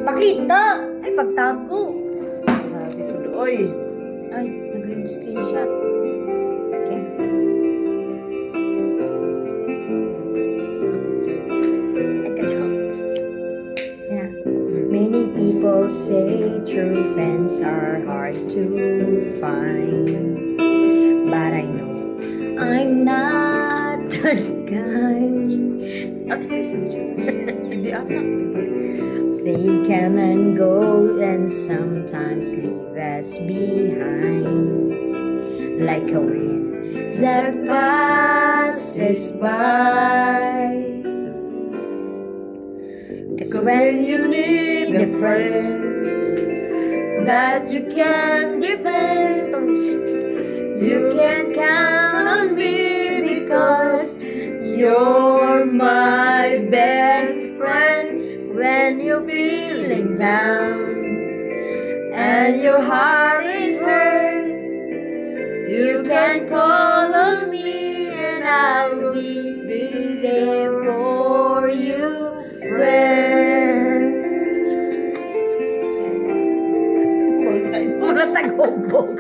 Pakita! Ay, pagtago. Grabe ko doy. Ay, nag-screenshot. Okay. Ay, kato. Yeah. Many people say true friends are hard to find. But I know I'm not that kind. At least hindi anak. They come and go and sometimes leave us behind. Like a wind that passes by. 'Cause when you need a friend that you can depend on, you can count on me because you're my best friend. When you're feeling down and your heart is hurt, you can call on me and I will be there for you, friend. Wala tagobog.